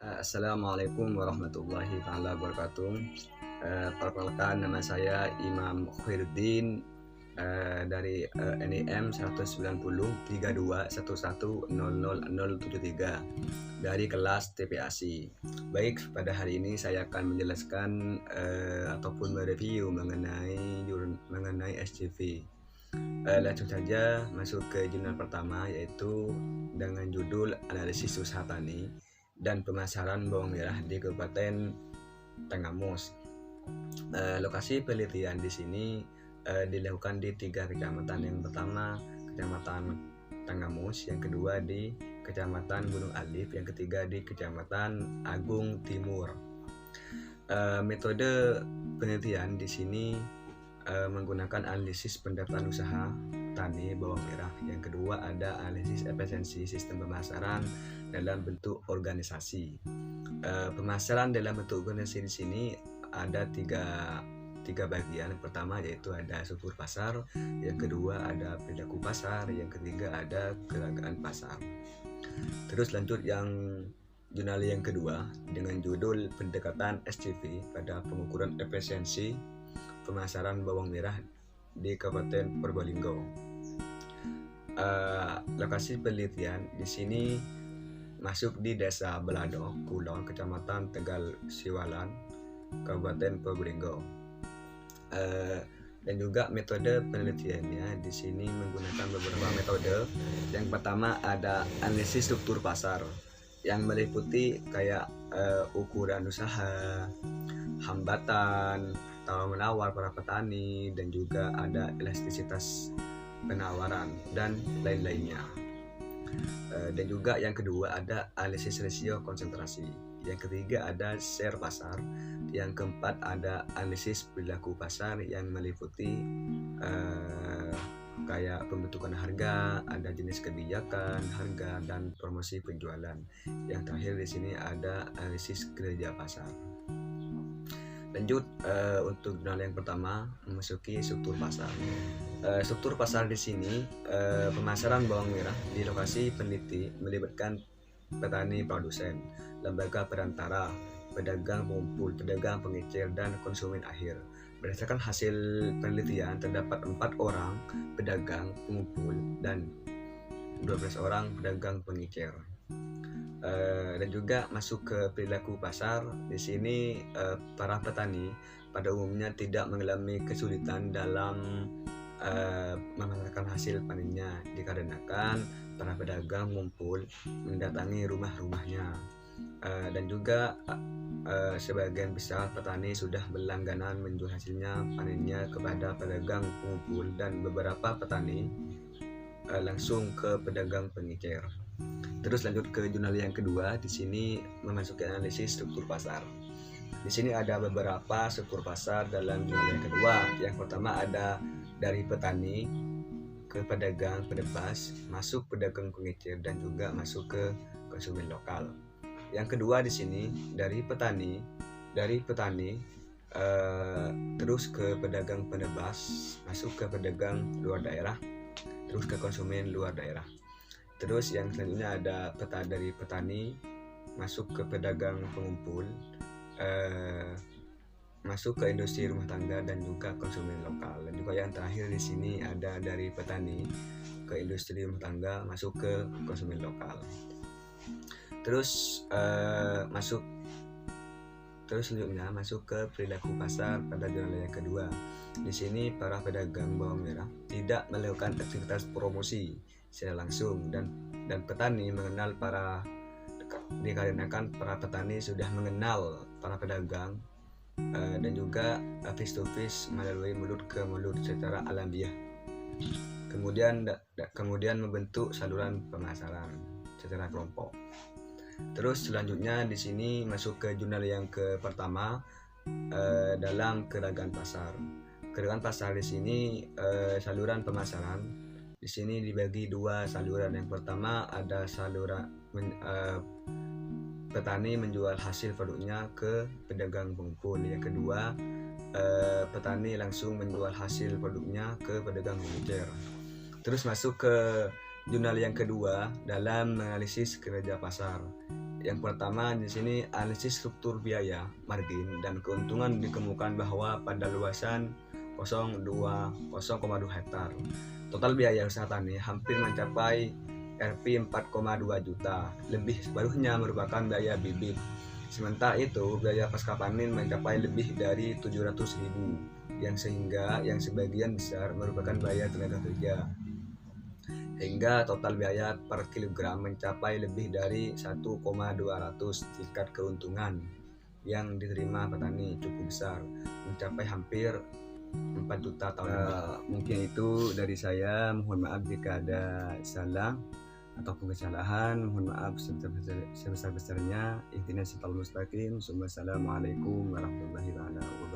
Assalamualaikum warahmatullahi taala wabarakatuh. Perkenalkan, nama saya Imam Khairuddin, dari NIM 1903211000073 dari kelas TPASI. Baik, pada hari ini saya akan menjelaskan ataupun mereview mengenai SCV. Langsung saja masuk ke jurnal pertama, yaitu dengan judul Analisis Usaha Tani dan Pemasaran Bawang Merah di Kabupaten Tenggamus. Lokasi penelitian di sini dilakukan di 3 kecamatan. Yang pertama, Kecamatan Tenggamus; yang kedua di Kecamatan Gunung Alif; yang ketiga di Kecamatan Agung Timur. Metode penelitian di sini menggunakan analisis pendataan usaha tani bawang merah. Yang kedua, ada analisis efisiensi sistem pemasaran dalam bentuk organisasi. Pemasaran dalam bentuk organisasi di sini ada tiga bagian. Yang pertama yaitu ada struktur pasar, yang kedua ada perilaku pasar, yang ketiga ada gerakan pasar. Terus lanjut yang jurnal yang kedua dengan judul pendekatan SCV pada pengukuran efisiensi pemasaran bawang merah di Kabupaten Probolinggo. Lokasi penelitian di sini masuk di Desa Belado Kulon, Kecamatan Tegal Siwalan, Kabupaten Probolinggo. Dan juga metode penelitiannya di sini menggunakan beberapa metode. Yang pertama ada analisis struktur pasar yang meliputi kayak ukuran usaha, hambatan, tawar menawar para petani, dan juga ada elastisitas penawaran dan lain-lainnya. Dan juga yang kedua ada analisis rasio konsentrasi. Yang ketiga ada share pasar. Yang keempat ada analisis perilaku pasar yang meliputi kayak pembentukan harga, ada jenis kebijakan harga, dan promosi penjualan. Yang terakhir di sini ada analisis kinerja pasar. Lanjut untuk jurnal yang pertama, memasuki struktur pasar. Struktur pasar di sini pemasaran bawang merah di lokasi peneliti melibatkan petani produsen, lembaga perantara, pedagang pengumpul, pedagang pengecil, dan konsumen akhir. Berdasarkan hasil penelitian, terdapat 4 orang pedagang pengumpul dan 12 orang pedagang pengecil. Dan juga masuk ke perilaku pasar. Di sini para petani pada umumnya tidak mengalami kesulitan dalam memasarkan hasil panennya, dikarenakan para pedagang mengumpul mendatangi rumah-rumahnya. Dan juga sebagian besar petani sudah berlangganan menjual hasilnya panennya kepada pedagang pengumpul, dan beberapa petani langsung ke pedagang pengecir. Terus lanjut ke jurnal yang kedua. Di sini memasuki analisis struktur pasar. Di sini ada beberapa struktur pasar dalam jurnal yang kedua. Yang pertama ada dari petani ke pedagang penebas, masuk pedagang pengecir, dan juga masuk ke konsumen lokal. Yang kedua di sini dari petani terus ke pedagang penebas, masuk ke pedagang luar daerah, terus ke konsumen luar daerah. Terus yang selanjutnya ada dari petani masuk ke pedagang pengumpul, masuk ke industri rumah tangga, dan juga konsumen lokal. Dan juga yang terakhir di sini ada dari petani ke industri rumah tangga, masuk ke konsumen lokal. Terus selanjutnya masuk ke perilaku pasar pada jurnal yang kedua. Di sini para pedagang bawang merah tidak melakukan aktivitas promosi secara langsung, dan petani mengenal dikarenakan para petani sudah mengenal para pedagang, dan juga face to face melalui mulut ke mulut secara alamiah. Kemudian membentuk saluran pemasaran secara kelompok. Terus selanjutnya di sini masuk ke jurnal yang pertama dalam gerakan pasar. Gerakan pasar di sini saluran pemasaran. Di sini dibagi 2 saluran. Yang pertama ada saluran petani menjual hasil produknya ke pedagang pengumpul. Yang kedua, petani langsung menjual hasil produknya ke pedagang pengecir. Terus masuk ke jurnal yang kedua dalam menganalisis kinerja pasar. Yang pertama di sini analisis struktur biaya, margin dan keuntungan dikemukakan bahwa pada luasan 0,2 hektar total biaya usaha tani hampir mencapai Rp 4,2 juta, lebih separuhnya merupakan biaya bibit. Sementara itu biaya pasca panen mencapai lebih dari 700.000 yang sebagian besar merupakan biaya tenaga kerja, hingga total biaya per kilogram mencapai lebih dari 1,200. Tingkat keuntungan yang diterima petani cukup besar, mencapai hampir 4 juta tahun ini. Mungkin itu dari saya, mohon maaf jika ada salah ataupun kesalahan, mohon maaf sebesar-besarnya. Intinya sifal mustaqim. Assalamualaikum warahmatullahi wabarakatuh.